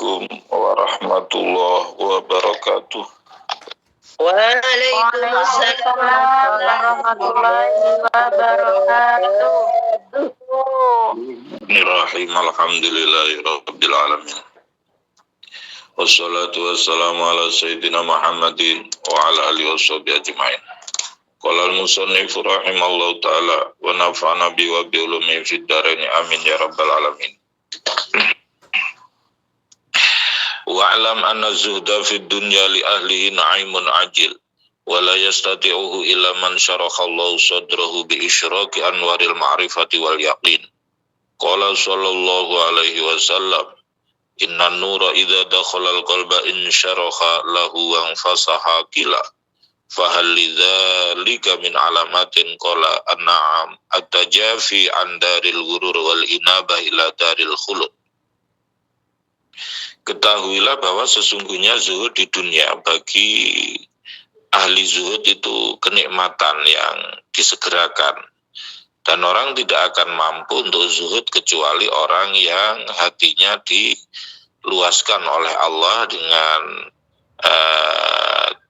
Assalamualaikum warahmatullahi wabarakatuh. Waalaikumsalam warahmatullahi wabarakatuh. Bismillahirrahmanirrahim. Alhamdulillahi rabbil alamin. Wassalatu wassalamu ala sayyidina Muhammadin wa ala alihi washabihi ajma'in. Qala al-musannif rahimallahu ta'ala wa nafa'ana bi wa bi ulumi fid dharain amin ya rabbal alamin. Wa'lam anna zuhda fid dunya li ahlihi na'imun ajil wa la yastati'uhu illa man syarakhallahu sadrahu bi isyraqi anwaril ma'rifati wal yaqin. Qala sallallahu alaihi wasallam, inna nura idza dakhala al-qalba insyaraha lahu wa fasaha kila fahal lidzalika min alamatin. Qala an-na'am at-tajafi an daril ghurur wal inabah ila daril khulud. Ketahuilah bahwa sesungguhnya zuhud di dunia bagi ahli zuhud itu kenikmatan yang disegerakan, dan orang tidak akan mampu untuk zuhud kecuali orang yang hatinya diluaskan oleh Allah dengan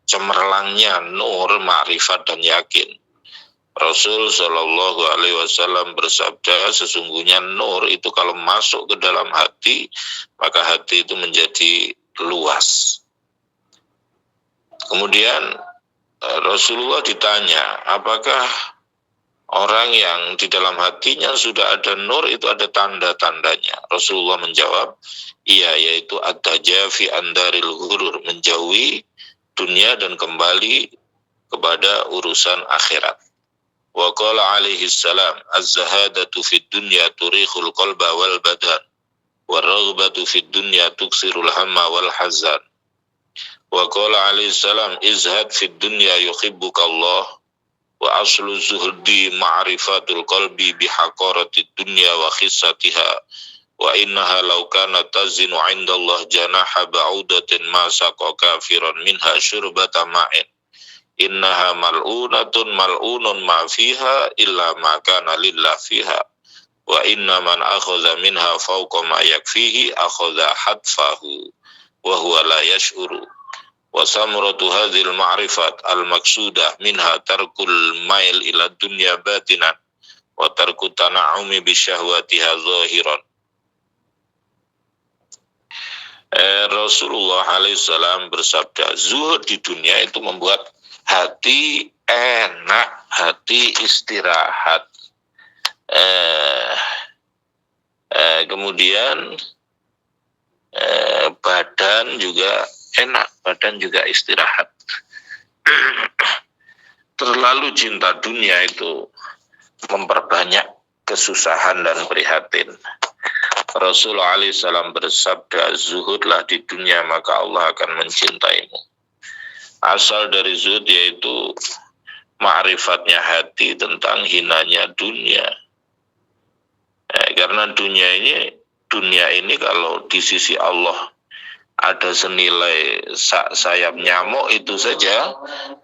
cemerlangnya nur, ma'rifat dan yakin. Rasul Shallallahu Alaihi Wasallam bersabda, sesungguhnya nur itu kalau masuk ke dalam hati, maka hati itu menjadi luas. Kemudian Rasulullah ditanya, apakah orang yang di dalam hatinya sudah ada nur itu ada tanda-tandanya? Rasulullah menjawab, iya, yaitu at-tajafi andaril ghurur, menjauhi dunia dan kembali kepada urusan akhirat. Wa qala alaihi salam, az-zahadatu fid dunya turikhul qalba wal badan wa raghbatu fid dunya tuksirul hamma wal hazan. Wa qala alaihi salam, izhad fid dunya yuhibbuka Allah wa aslu zuhdi ma'rifatul qalbi bihaqaratid dunya wa khissatiha wa innaha law kanat tazinu 'inda Allah janaha ba'udatin ma saqa kafiran minha syurbata ma'in. Innaha mal'unatun mal'unun ma fiha illa ma kana lillah fiha wa inna man akhadha minha fawqa ma yakfihi akhadha hadfahu wa huwa la yash'uru. Wa samratu hadhil ma'rifat al-maqsudah minha tarkul mail ila dunya batinan wa tarku tana'umi bisyahwatiha zahiran. Rasulullah alaihissalam bersabda, zuhud di dunia itu membuat hati enak, hati istirahat. Kemudian badan juga enak, badan juga istirahat. Terlalu cinta dunia itu memperbanyak kesusahan dan prihatin. Rasulullah alaihissalam bersabda, zuhudlah di dunia maka Allah akan mencintaimu. Asal dari zuhud yaitu ma'rifatnya hati tentang hinanya dunia. Karena dunia ini kalau di sisi Allah ada senilai sayap nyamuk itu saja,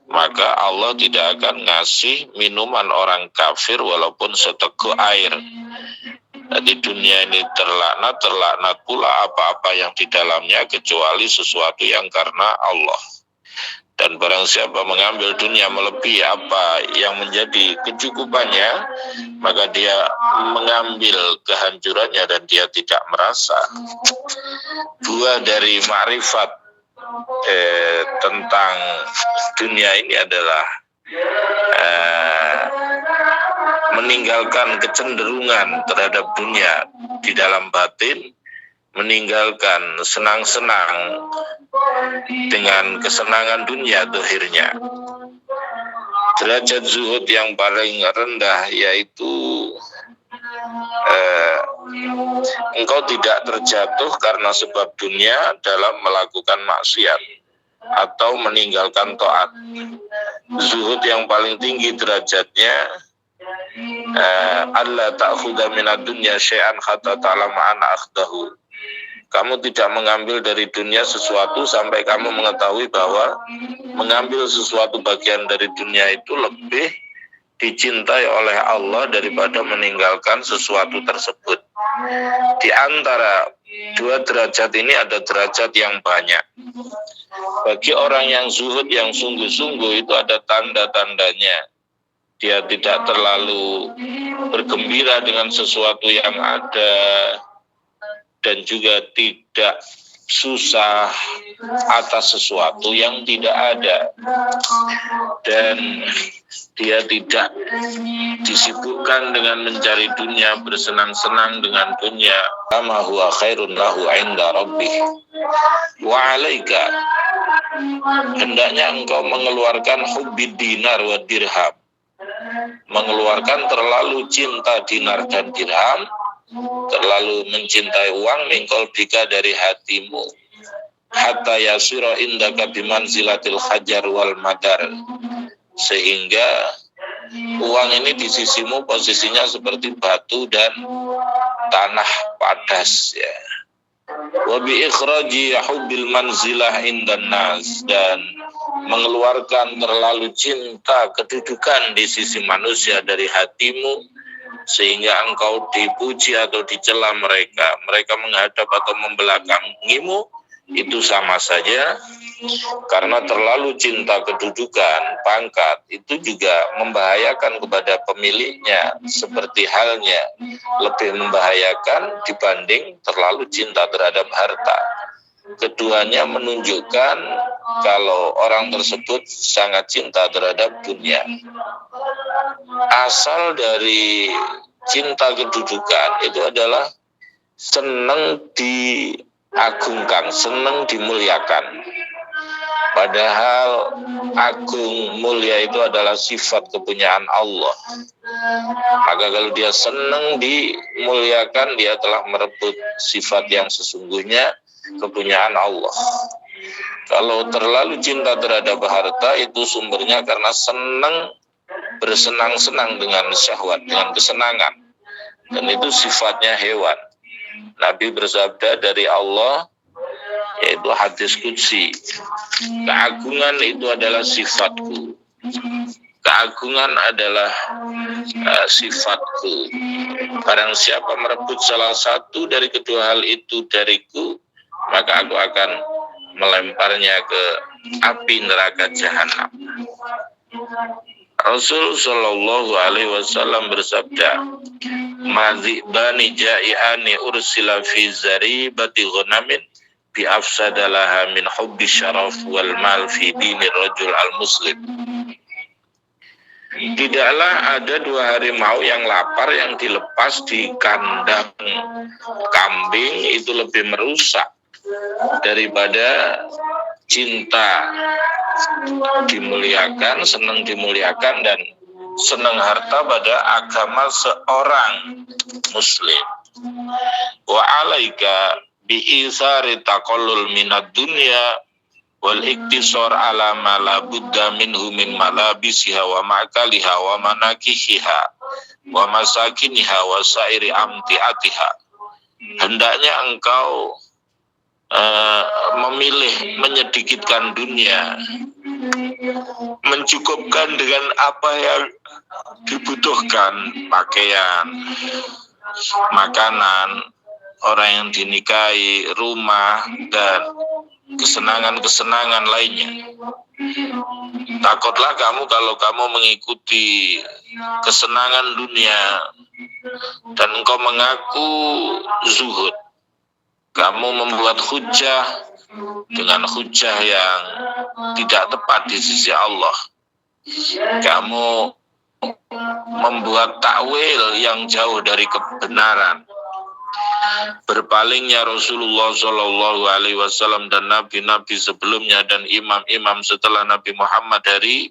maka Allah tidak akan ngasih minuman orang kafir walaupun seteguk air. Di dunia ini terlaknat pula apa-apa yang di dalamnya kecuali sesuatu yang karena Allah. Dan barang siapa mengambil dunia melebihi apa yang menjadi kecukupannya, maka dia mengambil kehancurannya dan dia tidak merasa. Buah dari ma'rifat tentang dunia ini adalah meninggalkan kecenderungan terhadap dunia di dalam batin, meninggalkan senang-senang dengan kesenangan dunia dohirnya. Derajat zuhud yang paling rendah yaitu engkau tidak terjatuh karena sebab dunia dalam melakukan maksiat atau meninggalkan taat. Zuhud yang paling tinggi derajatnya alla ta'khudha minad dunya syai'an hatta ta'lama anna akhdahu. Kamu tidak mengambil dari dunia sesuatu sampai kamu mengetahui bahwa mengambil sesuatu bagian dari dunia itu lebih dicintai oleh Allah daripada meninggalkan sesuatu tersebut. Di antara Dua derajat ini ada derajat yang banyak. Bagi orang yang zuhud, yang sungguh-sungguh, itu ada tanda-tandanya. Dia tidak terlalu bergembira dengan sesuatu yang ada, dan juga tidak susah atas sesuatu yang tidak ada, dan dia tidak disibukkan dengan mencari dunia, bersenang-senang dengan dunia. Kama huwa khairun lahu inda rabbih. Wa alaika, hendaknya engkau mengeluarkan hubbid dinar wa dirham, mengeluarkan terlalu cinta dinar dan dirham, terlalu mencintai uang, mingkol bika dari hatimu, hatta yasira indaka bimanzilatil hajar wal madar, sehingga uang ini di sisimu posisinya seperti batu dan tanah padas, ya. Wa bi ikhraji hubbil manzilah indan nas, dan mengeluarkan terlalu cinta kedudukan di sisi manusia dari hatimu, sehingga engkau dipuji atau dicela mereka. Mereka menghadap atau membelakangimu, itu sama saja, karena terlalu cinta kedudukan, pangkat, itu juga membahayakan kepada pemiliknya, seperti halnya lebih membahayakan dibanding terlalu cinta terhadap harta. Keduanya menunjukkan kalau orang tersebut sangat cinta terhadap dunia. Asal dari cinta kedudukan itu adalah senang diagungkan, senang dimuliakan. Padahal agung, mulia itu adalah sifat kepunyaan Allah. Maka kalau dia senang dimuliakan, dia telah merebut sifat yang sesungguhnya, kepunyaan Allah. Kalau terlalu cinta terhadap harta, itu sumbernya karena senang bersenang-senang dengan syahwat, dengan kesenangan, dan itu sifatnya hewan. Nabi bersabda dari Allah, yaitu hadis qudsi, keagungan itu adalah sifatku, keagungan adalah sifatku. Barang siapa merebut salah satu dari kedua hal itu dariku, maka aku akan melemparnya ke api neraka jahanam. Rasul Shallallahu Alaihi Wasallam bersabda, "Mazibani ja'iani ursila fi zaribati ghunamin bi afsadalaha min hubbi syaraf wal mal fi dinir rajul al muslim." Tidaklah ada dua harimau yang lapar yang dilepas di kandang kambing itu lebih merusak daripada cinta dimuliakan, senang dimuliakan, dan senang harta pada agama seorang muslim. Wa alaika bi isari taqallul minad dunya wal iktisar ala ma la budda minhu min malabisiha wa ma'kaliha wa manakihiha wa masakiniha wa sairi amtiatiha. Hendaknya engkau memilih menyedikitkan dunia, mencukupkan dengan apa yang dibutuhkan, pakaian, makanan, orang yang dinikahi, rumah, dan kesenangan-kesenangan lainnya. Takutlah kamu kalau kamu mengikuti kesenangan dunia dan engkau mengaku zuhud, kamu membuat hujah dengan hujah yang tidak tepat di sisi Allah. Kamu membuat takwil yang jauh dari kebenaran. Berpalingnya Rasulullah Shallallahu Alaihi Wasallam dan nabi-nabi sebelumnya dan imam-imam setelah Nabi Muhammad dari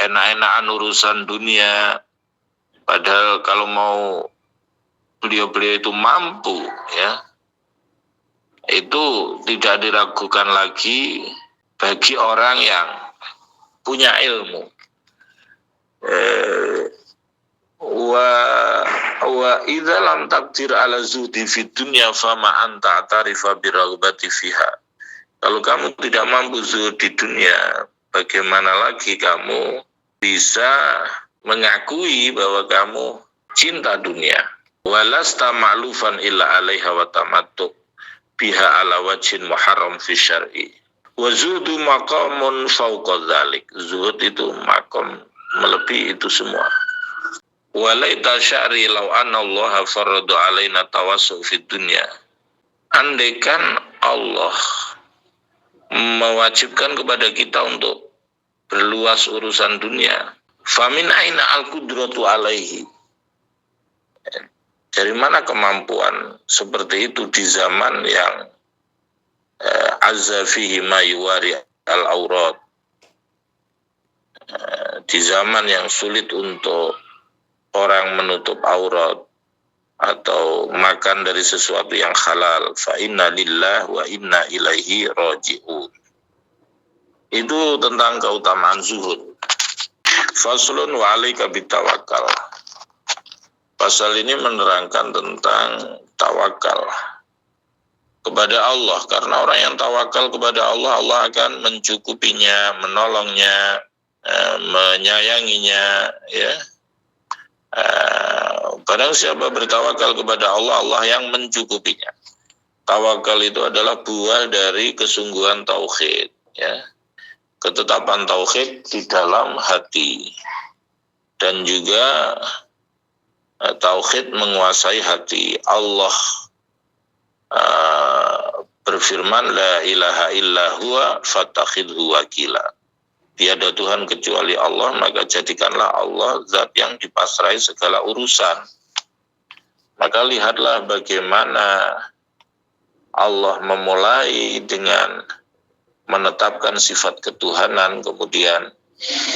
enak-enakan urusan dunia. Padahal kalau mau beliau-beliau itu mampu, ya, itu tidak diragukan lagi bagi orang yang punya ilmu. Wa idza lam taqdir ala zuhdi fid dunya fama anta tarifa bi raghbati fiha. Kalau kamu tidak mampu zuhud di dunia, bagaimana lagi kamu bisa mengakui bahwa kamu cinta dunia? walasta ma'lufan illa 'alaiha wa tamattu biha ala wajhin muharram fi syar'i. Wa zuhdu maqamun fawqa dzalik. Zuhud itu maqam melebihi itu semua. Walaita sya'ri law anna Allah farada alaina tawassu fid dunya. Andaikan Allah mewajibkan kepada kita untuk berluas urusan dunia, famin aina al-qudratu alaihi. Dari mana kemampuan seperti itu di zaman yang azza fihi ma yuwari al-aurat, di zaman yang sulit untuk orang menutup aurat atau makan dari sesuatu yang halal. Fa inna lillah wa inna ilaihi raji'un. Itu tentang keutamaan zuhud. Faslun wa 'alaika bitawakal. Pasal ini menerangkan tentang tawakal kepada Allah, karena orang yang tawakal kepada Allah, Allah akan mencukupinya, menolongnya, menyayanginya, ya. Barang siapa bertawakal kepada Allah, Allah yang mencukupinya. Tawakal itu adalah buah dari kesungguhan tauhid, ya. Ketetapan tauhid di dalam hati, dan juga tauhid menguasai hati. Allah berfirman, la ilaha illa huwa fattakhidhu wakila. Tiada Tuhan kecuali Allah, maka jadikanlah Allah zat yang dipasrai segala urusan. Maka lihatlah bagaimana Allah memulai dengan menetapkan sifat ketuhanan, kemudian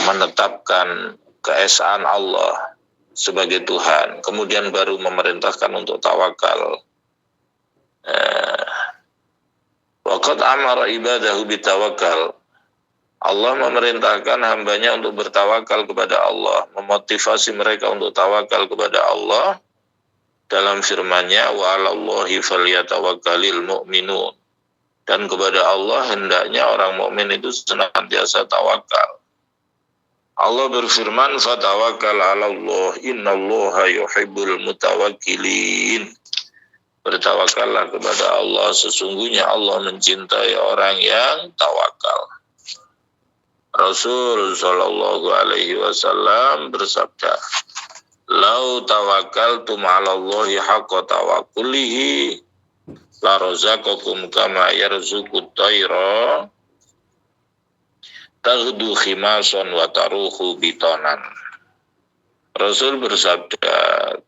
menetapkan keesaan Allah sebagai Tuhan, kemudian baru memerintahkan untuk tawakal. Waqad amara ibadahu bitawakal. Allah memerintahkan hambanya untuk bertawakal kepada Allah, memotivasi mereka untuk tawakal kepada Allah dalam firman-Nya, wa 'alallahi falyatawakkalul mu'minun. Dan kepada Allah hendaknya orang mukmin itu senantiasa tawakal. Allah berfirman, fatawakkal 'alallah innallaha yuhibbul mutawakkilin. Bertawakallah kepada Allah, sesungguhnya Allah mencintai orang yang tawakal. Rasul sallallahu alaihi wasallam bersabda, "Lau tawakkaltum 'alallahi haqqa tawakkulihi la razaqakum kama yarzuqut tayra taghdu khimasan wa taruhu bitonan." Rasul bersabda,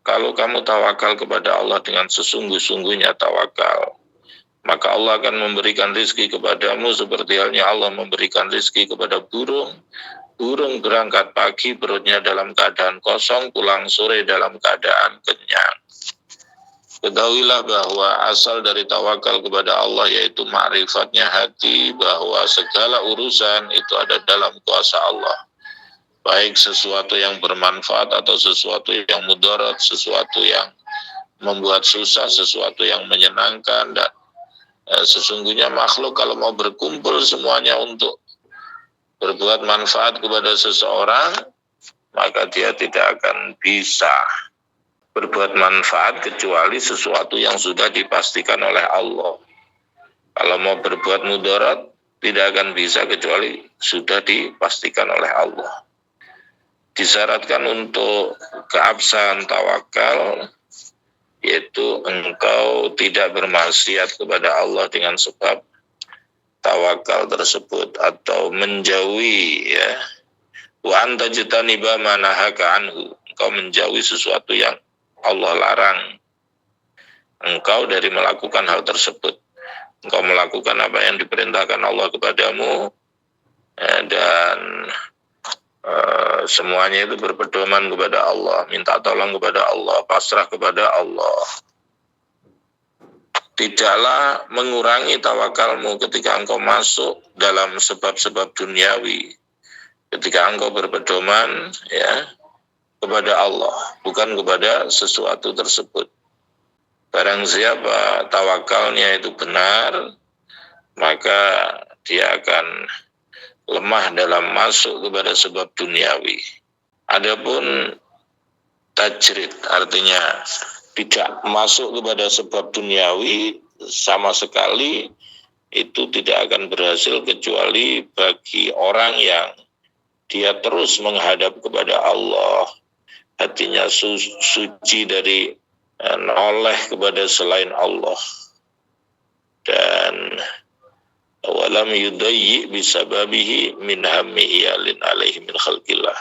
kalau kamu tawakal kepada Allah dengan sesungguh-sungguhnya tawakal, maka Allah akan memberikan rizki kepadamu seperti halnya Allah memberikan rizki kepada burung. Burung berangkat pagi perutnya dalam keadaan kosong, pulang sore dalam keadaan kenyang. Ketahuilah bahwa asal dari tawakal kepada Allah yaitu ma'rifatnya hati bahwa segala urusan itu ada dalam kuasa Allah. Baik sesuatu yang bermanfaat atau sesuatu yang mudarat, sesuatu yang membuat susah, sesuatu yang menyenangkan. Dan sesungguhnya makhluk kalau mau berkumpul semuanya untuk berbuat manfaat kepada seseorang, maka dia tidak akan bisa berbuat manfaat kecuali sesuatu yang sudah dipastikan oleh Allah. Kalau mau berbuat mudarat, tidak akan bisa kecuali sudah dipastikan oleh Allah. Disyaratkan untuk keabsahan tawakal, yaitu engkau tidak bermaksiat kepada Allah dengan sebab tawakal tersebut, atau menjauhi, ya, wa anta jitaniba ma nahaka anhu, engkau menjauhi sesuatu yang Allah larang engkau dari melakukan hal tersebut. Engkau melakukan apa yang diperintahkan Allah kepadamu, dan semuanya itu berpedoman kepada Allah, minta tolong kepada Allah, pasrah kepada Allah. Tidaklah mengurangi tawakalmu ketika engkau masuk dalam sebab-sebab duniawi, ketika engkau berpedoman, ya, kepada Allah, bukan kepada sesuatu tersebut. Barang siapa tawakalnya itu benar, maka dia akan lemah dalam masuk kepada sebab duniawi. Adapun tajrid, artinya tidak masuk kepada sebab duniawi sama sekali, itu tidak akan berhasil kecuali bagi orang yang dia terus menghadap kepada Allah, hatinya suci dari noleh kepada selain Allah, dan walam yudayyi bisababihi min hammi iyalin alaihi min khalqillah.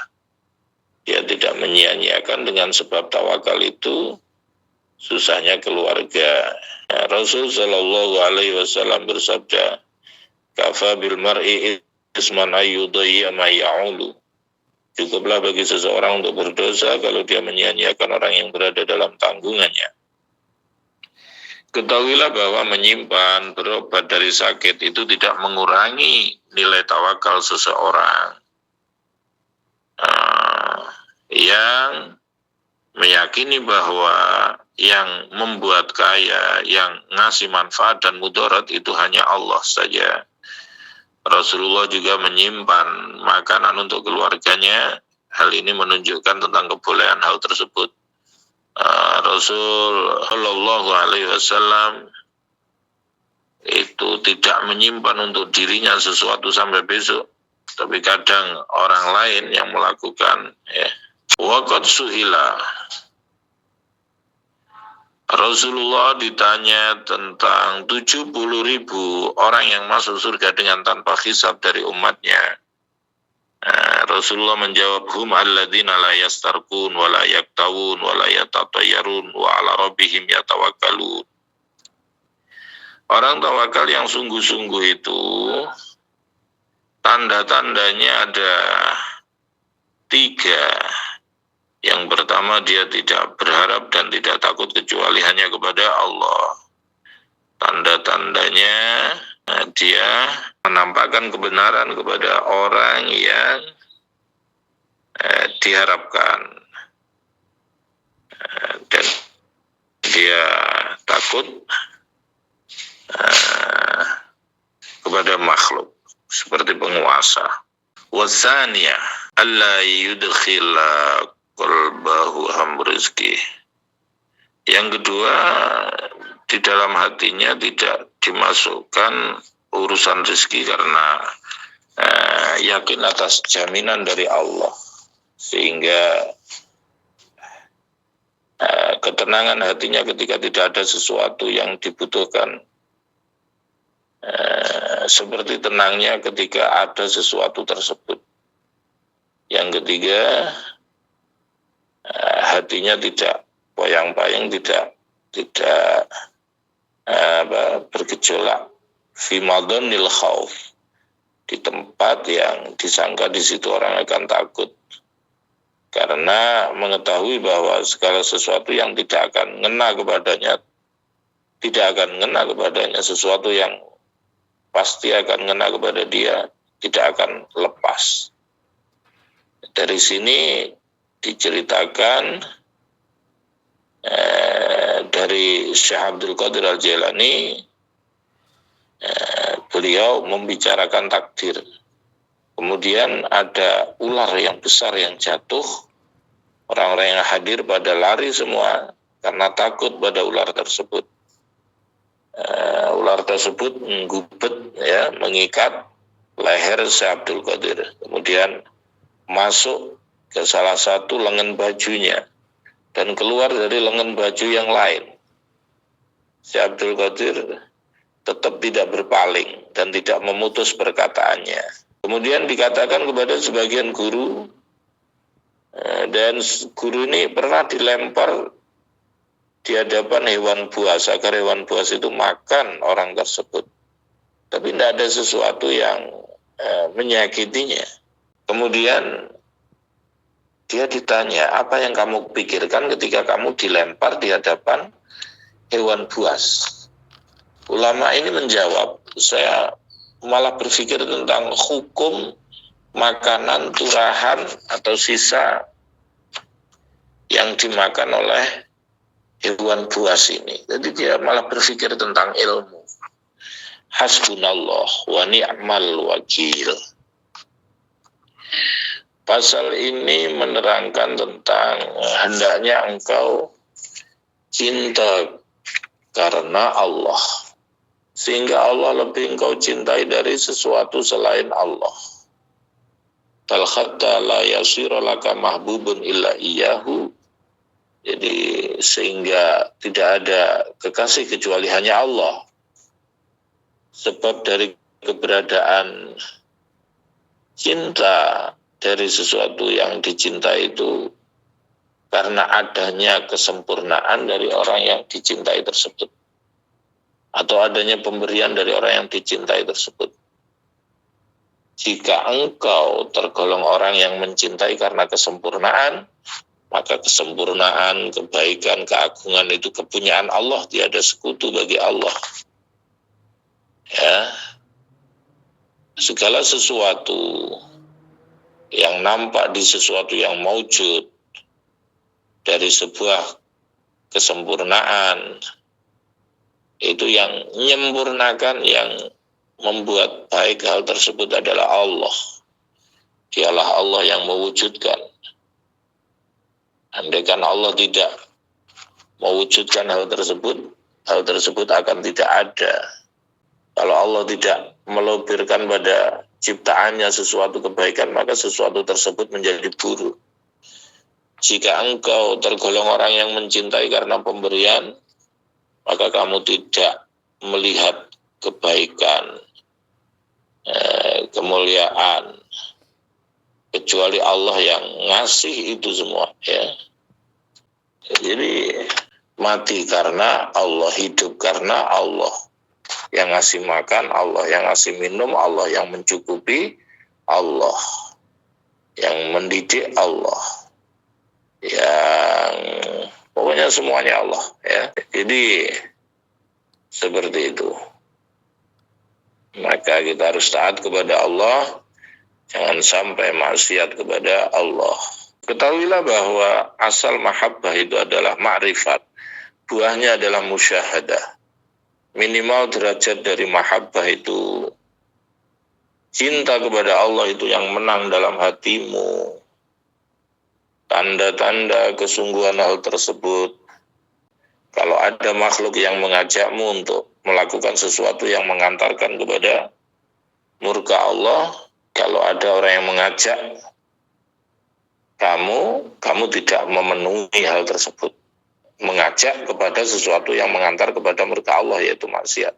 Dia tidak menyia-nyiakan dengan sebab tawakal itu susahnya keluarga. Rasul Shallallahu Alaihi Wasallam bersabda, "Kafa bil mar'i isman ayyudayya ma ya'ulu." Cukuplah bagi seseorang untuk berdosa kalau dia menyia-nyiakan orang yang berada dalam tanggungannya. Ketahuilah bahwa menyimpan berobat dari sakit itu tidak mengurangi nilai tawakal seseorang. Yang meyakini bahwa yang membuat kaya, yang ngasih manfaat dan mudarat itu hanya Allah saja. Rasulullah juga menyimpan makanan untuk keluarganya. Hal ini menunjukkan tentang kebolehan hal tersebut. Rasul Shallallahu Alaihi Wasallam itu tidak menyimpan untuk dirinya sesuatu sampai besok, tapi kadang orang lain yang melakukan. Waqad su'ila, Rasulullah ditanya tentang 70.000 orang yang masuk surga dengan tanpa hisab dari umatnya. Rasulullah menjawab, hum alladzina la yastarqun wa la yaktawun wa la yatatayyarun wa ala rabbihim yatawakkalun. Orang tawakal yang sungguh-sungguh itu tanda-tandanya ada 3. Yang pertama, dia tidak berharap dan tidak takut kecuali hanya kepada Allah. Tanda-tandanya dia menampakkan kebenaran kepada orang yang diharapkan, dan dia takut kepada makhluk seperti penguasa. Wasaniyah alla yudkhila qalbahu ham rizki. Yang kedua, di dalam hatinya tidak dimasukkan urusan rezeki karena yakin atas jaminan dari Allah, sehingga ketenangan hatinya ketika tidak ada sesuatu yang dibutuhkan, seperti tenangnya ketika ada sesuatu tersebut. Yang ketiga, hatinya tidak poyang-payang, tidak bergejolak fi madhanil khauf, di tempat yang disangka di situ orang akan takut, karena mengetahui bahwa segala sesuatu yang tidak akan ngena kepadanya, sesuatu yang pasti akan ngena kepada dia tidak akan lepas. Dari sini diceritakan dari Syekh Abdul Qadir Al-Jailani, beliau membicarakan takdir. Kemudian ada ular yang besar yang jatuh. Orang-orang yang hadir pada lari semua karena takut pada ular tersebut. Ular tersebut menggubet, mengikat leher Syekh Abdul Qadir. Kemudian masuk ke salah satu lengan bajunya dan keluar dari lengan baju yang lain. Syekh Abdul Qadir tetap tidak berpaling dan tidak memutus perkataannya. Kemudian dikatakan kepada sebagian guru, dan guru ini pernah dilempar di hadapan hewan buas agar hewan buas itu makan orang tersebut, tapi tidak ada sesuatu yang menyakitinya. Kemudian dia ditanya, apa yang kamu pikirkan ketika kamu dilempar di hadapan hewan buas? Ulama ini menjawab, saya malah berpikir tentang hukum makanan turahan atau sisa yang dimakan oleh hewan buas ini. Jadi dia malah berpikir tentang ilmu. Hasbunallah wa ni'mal wakil. Pasal ini menerangkan tentang hendaknya engkau cinta karena Allah, sehingga Allah lebih engkau cintai dari sesuatu selain Allah. Tal hatta la yasira laka mahbubun illa iyyahu. Jadi sehingga tidak ada kekasih kecuali hanya Allah. Sebab dari keberadaan cinta dari sesuatu yang dicintai itu karena adanya kesempurnaan dari orang yang dicintai tersebut, atau adanya pemberian dari orang yang dicintai tersebut. Jika engkau tergolong orang yang mencintai karena kesempurnaan, maka kesempurnaan, kebaikan, keagungan itu kepunyaan Allah, tiada sekutu bagi Allah. Ya, segala sesuatu yang nampak di sesuatu yang maujud dari sebuah kesempurnaan, itu yang menyempurnakan, yang membuat baik hal tersebut adalah Allah. Dialah Allah yang mewujudkan. Andaikan Allah tidak mewujudkan hal tersebut akan tidak ada. Kalau Allah tidak melebirkan pada ciptaannya sesuatu kebaikan, maka sesuatu tersebut menjadi buruk. Jika engkau tergolong orang yang mencintai karena pemberian, maka kamu tidak melihat kebaikan, kemuliaan, kecuali Allah yang ngasih itu semua. Ya. Jadi mati karena Allah, hidup karena Allah. Yang ngasih makan Allah, yang ngasih minum Allah, yang mencukupi Allah, yang mendidik Allah, yang pokoknya semuanya Allah. Ya. Jadi seperti itu. Maka kita harus taat kepada Allah, jangan sampai maksiat kepada Allah. Ketahuilah bahwa asal mahabbah itu adalah ma'rifat, buahnya adalah musyahadah. Minimal derajat dari mahabbah itu cinta kepada Allah itu yang menang dalam hatimu. Tanda-tanda kesungguhan hal tersebut, kalau ada makhluk yang mengajakmu untuk melakukan sesuatu yang mengantarkan kepada murka Allah, kalau ada orang yang mengajak kamu tidak memenuhi hal tersebut, mengajak kepada sesuatu yang mengantar kepada murka Allah, yaitu maksiat.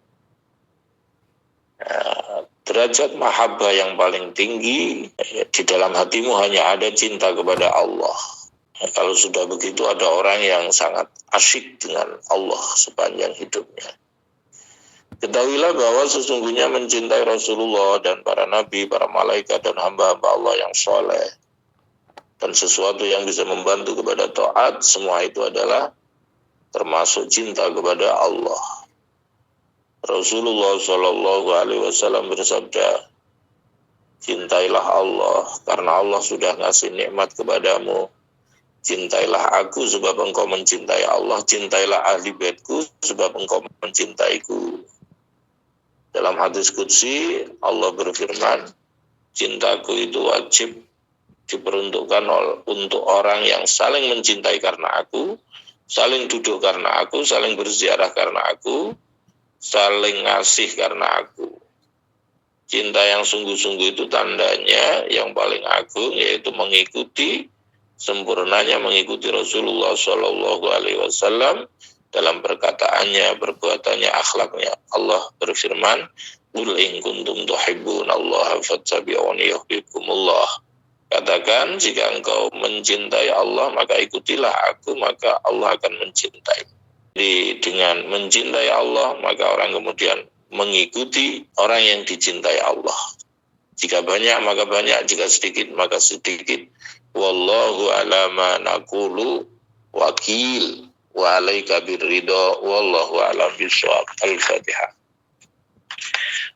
Derajat mahabbah yang paling tinggi, di dalam hatimu hanya ada cinta kepada Allah. Kalau sudah begitu, ada orang yang sangat asyik dengan Allah sepanjang hidupnya. Ketahuilah bahwa sesungguhnya mencintai Rasulullah dan para nabi, para malaikat dan hamba-hamba Allah yang soleh, dan sesuatu yang bisa membantu kepada taat, semua itu adalah termasuk cinta kepada Allah. Rasulullah Shallallahu Alaihi Wasallam bersabda, cintailah Allah karena Allah sudah ngasih nikmat kepadamu. Cintailah aku sebab engkau mencintai Allah. Cintailah ahli baitku sebab engkau mencintaiku. Dalam hadis qudsi Allah berfirman, cintaku itu wajib diperuntukkan untuk orang yang saling mencintai karena aku, saling duduk karena aku, saling berziarah karena aku, saling ngasih karena aku. Cinta yang sungguh-sungguh itu tandanya yang paling agung, yaitu sempurnanya mengikuti Rasulullah Shallallahu Alaihi Wasallam dalam perkataannya, perbuatannya, akhlaknya. Allah berfirman, "Qul in kuntum tuhibbunallaha fattabi'uni yuhibbukumullah." Katakan, jika engkau mencintai Allah, maka ikutilah aku, maka Allah akan mencintai. Jadi dengan mencintai Allah, maka orang kemudian mengikuti orang yang dicintai Allah. Jika banyak, maka banyak. Jika sedikit, maka sedikit. Wallahu ala ma naqulu wakil wa alaika birridha wallahu a'lam bishawab. Al-Fatihah.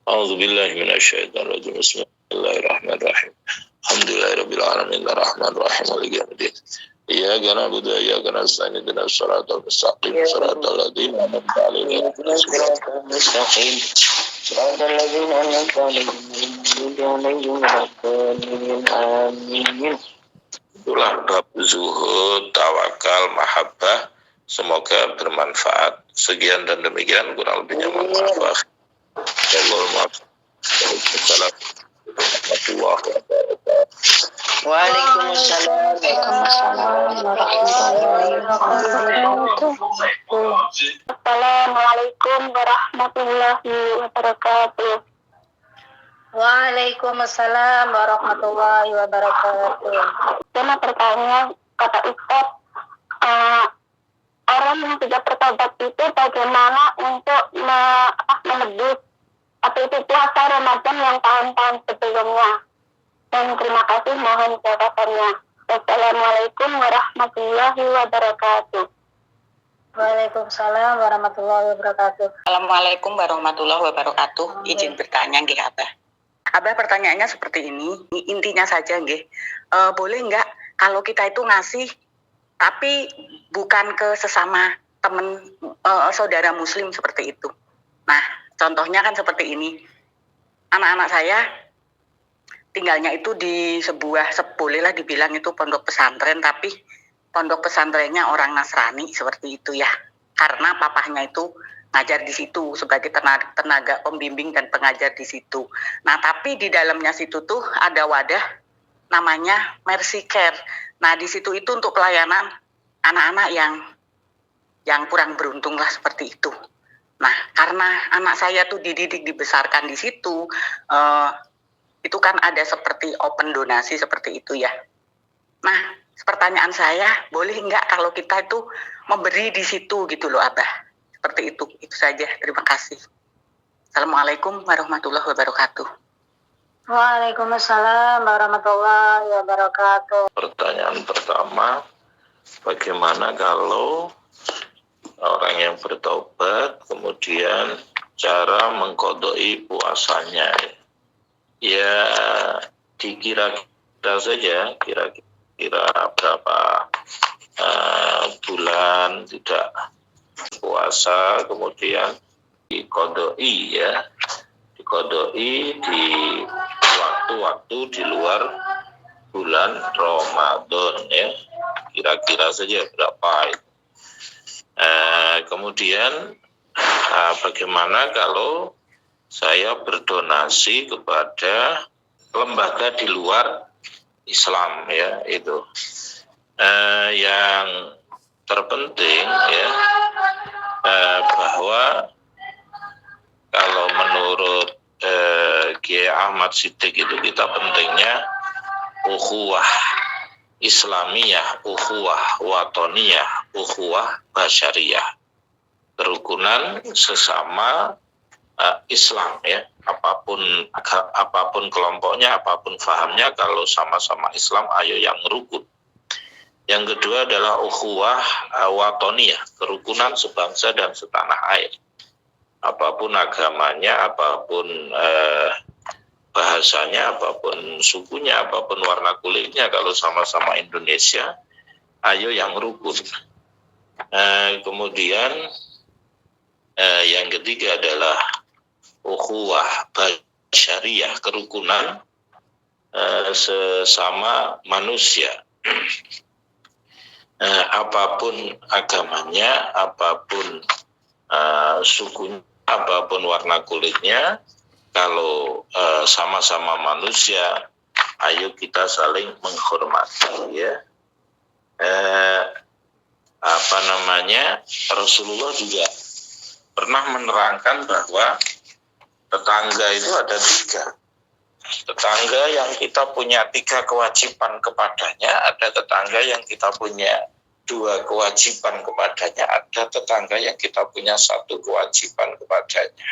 A'udzu billahi minasyaitonir rajim. Bismillahirrahmanirrahim. Alhamdulillahirabbil alamin arrahmanir rahim maliki yaumiddin. Iyyaka na'budu wa iyyaka nasta'in ihdinas siratal mustaqim siratal ladzina an'amta 'alaihim siratal mustaqim siratal ladzina an'amta 'alaihim amin. Itulah bab zuhud, tawakal, mahabbah Semoga bermanfaat. Sekian dan demikian, kurang lebihnya mohon maaf. Waalaikumsalam warahmatullahi wabarakatuh. Waalaikumsalam warahmatullahi wabarakatuh. Assalamualaikum warahmatullahi wabarakatuh. Waalaikumsalam warahmatullahi wabarakatuh. Saya bertanya, kata Ustaz, orang yang tidak bertobat itu bagaimana untuk menebus apa itu puasa Ramadan yang tahun-tahun sebelumnya? Dan terima kasih, mohon jawabannya. Wassalamualaikum warahmatullahi wabarakatuh. Waalaikumsalam warahmatullahi wabarakatuh. Assalamualaikum warahmatullahi wabarakatuh. Izin bertanya nggih Abah. Abah pertanyaannya seperti ini, intinya saja nggih. Boleh nggak kalau kita itu ngasih tapi bukan ke sesama teman saudara muslim seperti itu. Nah, contohnya kan seperti ini. Anak-anak saya tinggalnya itu di sebuah, bolehlah dibilang itu pondok pesantren, tapi pondok pesantrennya orang Nasrani seperti itu ya. Karena papahnya itu ngajar di situ sebagai tenaga pembimbing dan pengajar di situ. Nah, tapi di dalamnya situ tuh ada wadah namanya Mercy Care. Nah, di situ itu untuk pelayanan anak-anak yang kurang beruntung lah seperti itu. Nah, karena anak saya tuh dididik dibesarkan di situ, itu kan ada seperti open donasi seperti itu ya. Nah, pertanyaan saya, boleh nggak kalau kita itu memberi di situ gitu loh Abah? Seperti itu saja. Terima kasih. Assalamualaikum warahmatullahi wabarakatuh. Waalaikumsalam warahmatullahi wabarakatuh. Pertanyaan pertama, bagaimana kalau orang yang bertobat kemudian cara mengqadai puasanya? Ya, dikira-kira saja, kira-kira berapa bulan tidak puasa, kemudian diqadai ya, diqadai di waktu-waktu di luar bulan Ramadan ya, kira-kira saja berapa itu. Kemudian bagaimana kalau saya berdonasi kepada lembaga di luar Islam ya, itu yang terpenting ya, bahwa kalau menurut Kiai Ahmad Siddiq itu kita pentingnya ukhuwah Islamiyah, ukhuwah watoniyah, ukhuwah basyariyah, kerukunan sesama Islam ya, apapun kelompoknya, apapun fahamnya, kalau sama-sama Islam ayo yang rukun. Yang kedua adalah ukhuwah watoniyah, kerukunan sebangsa dan setanah air. Apapun agamanya, apapun bahasanya, apapun sukunya, apapun warna kulitnya, kalau sama-sama Indonesia, ayo yang rukun. Kemudian yang ketiga adalah ukhuwah basyariyah, kerukunan sesama manusia. Apapun agamanya, apapun sukunya, apapun warna kulitnya, kalau sama-sama manusia, ayo kita saling menghormati ya. Rasulullah juga pernah menerangkan bahwa tetangga itu ada 3. Tetangga yang kita punya 3 kewajiban kepadanya, ada tetangga yang kita punya 2 kewajiban kepadanya, ada tetangga yang kita punya 1 kewajiban kepadanya.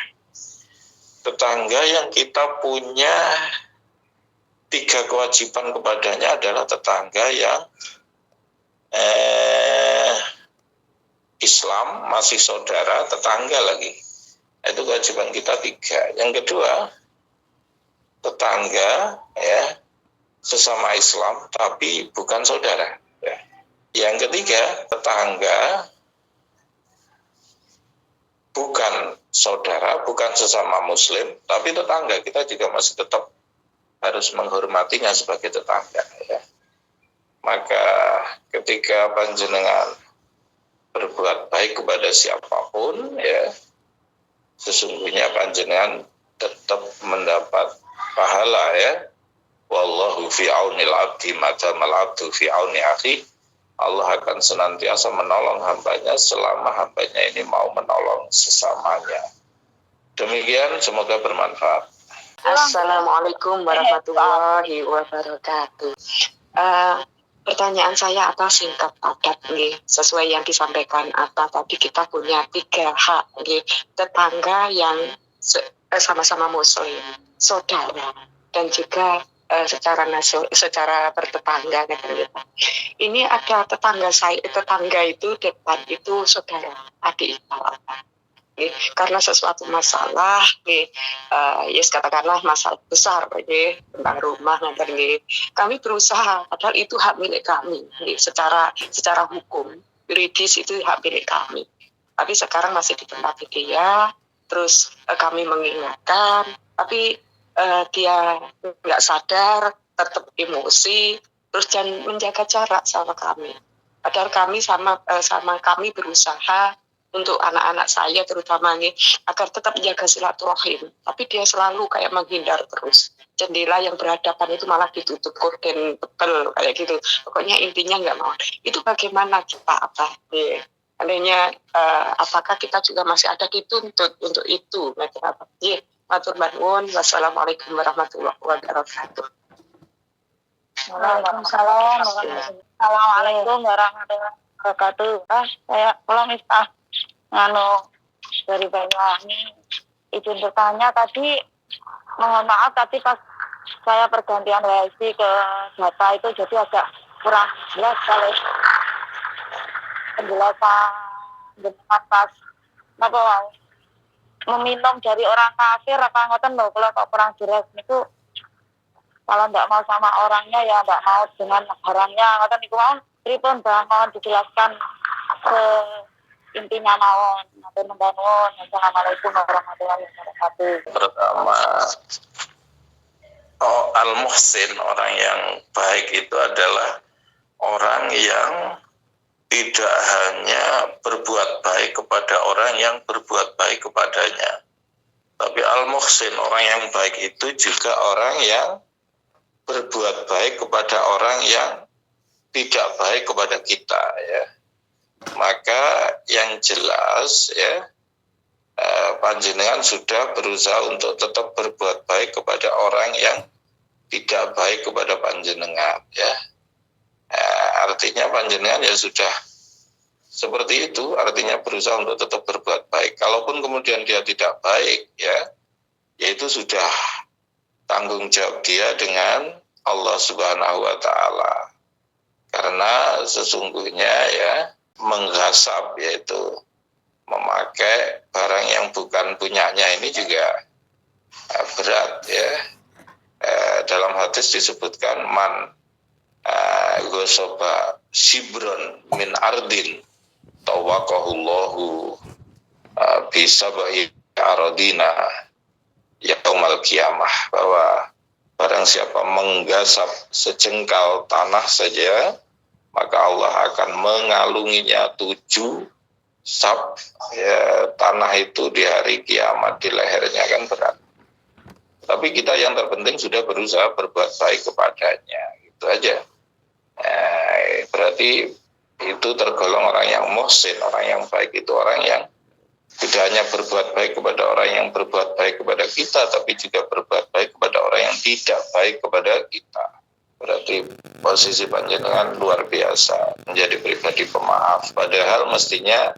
Tetangga yang kita punya 3 kewajiban kepadanya adalah tetangga yang Islam, masih saudara, tetangga lagi. Itu kewajiban kita 3. Yang kedua, tetangga ya, sesama Islam tapi bukan saudara ya. Yang ketiga, tetangga bukan saudara, bukan sesama muslim, tapi tetangga, kita juga masih tetap harus menghormatinya sebagai tetangga ya. Maka ketika panjenengan berbuat baik kepada siapapun, ya, sesungguhnya panjenengan tetap mendapat pahala, ya. Wallahu fi aunil abdi madamal abdu fi auni akhi. Allah akan senantiasa menolong hambanya selama hambanya ini mau menolong sesamanya. Demikian, semoga bermanfaat. Assalamualaikum warahmatullahi wabarakatuh. Pertanyaan saya singkat padat nih, sesuai yang disampaikan tadi kita punya 3 hak nih, tetangga yang sama-sama muslim, saudara, dan juga secara bertetangga gitu. Ini ada tetangga itu depan itu saudara, adik ipar. Karena sesuatu masalah yes, katakanlah masalah besar tentang rumah kami berusaha, padahal itu hak milik kami secara hukum yuridis, itu hak milik kami, tapi sekarang masih ditempati dia. Terus kami mengingatkan, tapi dia nggak sadar, tetap emosi, terus jangan menjaga jarak sama kami, padahal kami sama kami berusaha untuk anak-anak saya terutama nih, agar tetap menjaga silaturahim, tapi dia selalu kayak menghindar terus. Jendela yang berhadapan itu malah ditutup korden tebal kayak gitu. Pokoknya intinya nggak mau. Itu bagaimana kita adanya apakah kita juga masih ada dituntut untuk itu? Matur nuwun. Wassalamualaikum warahmatullahi wabarakatuh. Assalamualaikum warahmatullahi wabarakatuh. Saya pulang dari Banyuwangi. Izin bertanya tadi, mohon maaf tadi pas saya pergantian WiFi ke data itu jadi agak kurang jelas kalau penjelasan dengan pas meminum dari orang kafir apa ngoten lho, kalau kok kurang jelas itu, kalau ndak mau sama orangnya ya ndak mau dengan barangnya ngoten niku mau pripun Bang, mohon dijelaskan intinya mawon. Assalamualaikum warahmatullahi wabarakatuh. Pertama, al-muhsin, orang yang baik itu adalah orang yang tidak hanya berbuat baik kepada orang yang berbuat baik kepadanya, tapi al-muhsin, orang yang baik itu juga orang yang berbuat baik kepada orang yang tidak baik kepada kita, ya. Maka yang jelas, ya, panjenengan sudah berusaha untuk tetap berbuat baik kepada orang yang tidak baik kepada panjenengan, ya. Artinya panjenengan ya sudah seperti itu, artinya berusaha untuk tetap berbuat baik. Kalaupun kemudian dia tidak baik, ya itu sudah tanggung jawab dia dengan Allah Subhanahu wa Ta'ala. Karena sesungguhnya, ya, mengghasab, yaitu memakai barang yang bukan punyanya, ini juga berat, ya. Dalam hadis disebutkan man ghasoba shibron min ardin tawaqahullahu bisabahi aradina yaumal qiyamah, bahwa barang siapa menggasap sejengkal tanah saja, maka Allah akan mengalunginya 7 sab, ya, tanah itu di hari kiamat di lehernya, kan berat. Tapi kita yang terpenting sudah berusaha berbuat baik kepadanya, itu aja. Berarti itu tergolong orang yang muhsin. Orang yang baik itu orang yang tidak hanya berbuat baik kepada orang yang berbuat baik kepada kita, tapi juga berbuat baik kepada orang yang tidak baik kepada kita. Berarti posisi panjenengan luar biasa, menjadi pribadi pemaaf. Padahal mestinya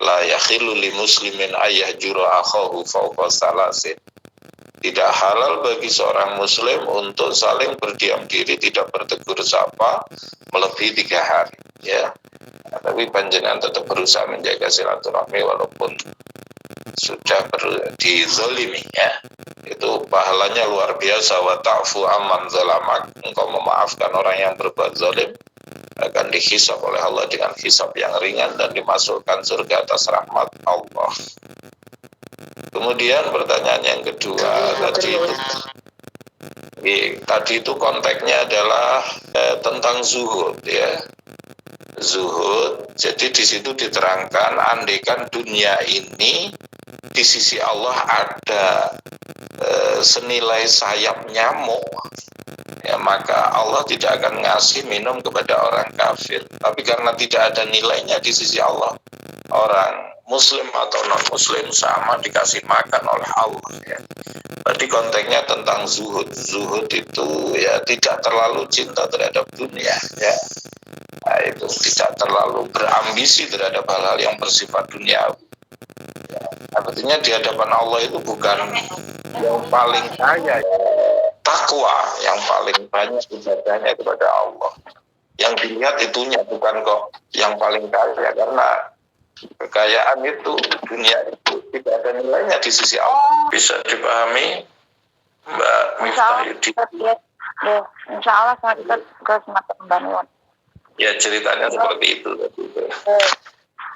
la yakhilu li muslimin ayyahjura akhahu fawqa salasin. Tidak halal bagi seorang muslim untuk saling berdiam diri, tidak bertegur sapa melebihi 3 hari, ya. Tapi panjenengan tetap berusaha menjaga silaturahmi walaupun sudah dizolimi, ya. Itu pahalanya luar biasa. Wa ta'fu amman zalamak, engkau memaafkan orang yang berbuat zalim akan dihisab oleh Allah dengan hisab yang ringan dan dimasukkan surga atas rahmat Allah. Kemudian pertanyaan yang kedua tadi itu konteksnya adalah tentang zuhud, ya. zuhud. Jadi di situ diterangkan andaikan dunia ini di sisi Allah ada senilai sayap nyamuk, ya maka Allah tidak akan ngasih minum kepada orang kafir. Tapi karena tidak ada nilainya di sisi Allah, orang muslim atau non muslim sama dikasih makan oleh Allah, ya. Berarti konteksnya tentang zuhud. Zuhud itu ya tidak terlalu cinta terhadap dunia, ya. Nah, itu tidak terlalu berambisi terhadap hal-hal yang bersifat duniawi. Ya, artinya di hadapan Allah itu bukan yang paling kaya, ya. Takwa yang paling banyak ibadahnya kepada Allah. Yang dilihat itunya, bukan kok yang paling kaya, karena kekayaan itu, dunia itu tidak ada nilainya di sisi Allah. Bisa dipahami, Mbak Miftahudin? Insya Allah saya ikut ke Sumatera Banten. Ya, ceritanya seperti itu.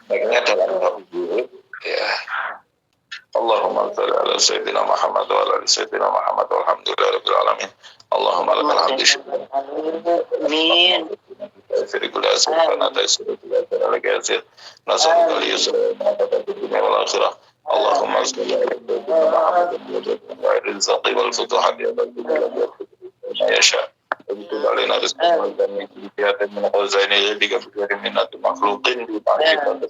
Baiknya dalam bab zuhud, ya. Allahumma shalli ala sayyidina Muhammad wa ala ali sayyidina Muhammad walhamdulillahirabbil alamin. Allahumma lakal hamdu syukran. Amin. Terima kasih karena taisir lagi hasil. Nasallu al-yusra wal akhirah. Allahumma shalli ala sayyidina Muhammad wa ala rizqi wal futuhat ya sya. Itu dalina rizqan dan hidayatan min khazaini yadika bi minati makhluqin bi ta'ala.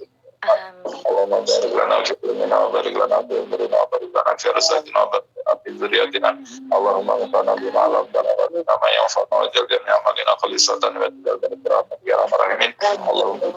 Allahumma barik lana fi ilmina wa barik lana fi umrina wa barik lana fi rizqina wa barik lana fi dzurriyyatina. Allahumma anfa'na bima 'allamtana wa zidna ma yanfa'una wa ja'al jami'a amalina khalisatan wa tajal barakatin ya arhamar rahimin. Allahumma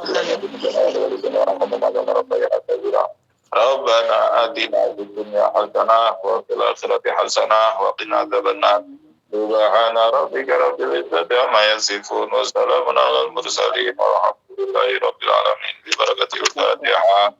Rabbana atina fid dunya hasanah wa fil akhirati hasanah wa qina adzabannar. Subhana rabbika rabbil izzati amma yasifun wa salamun alal mursalin walhamdulillahi rabbil alamin. Bi barakatil Fatihah.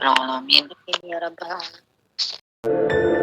Amin ya rabbal alamin.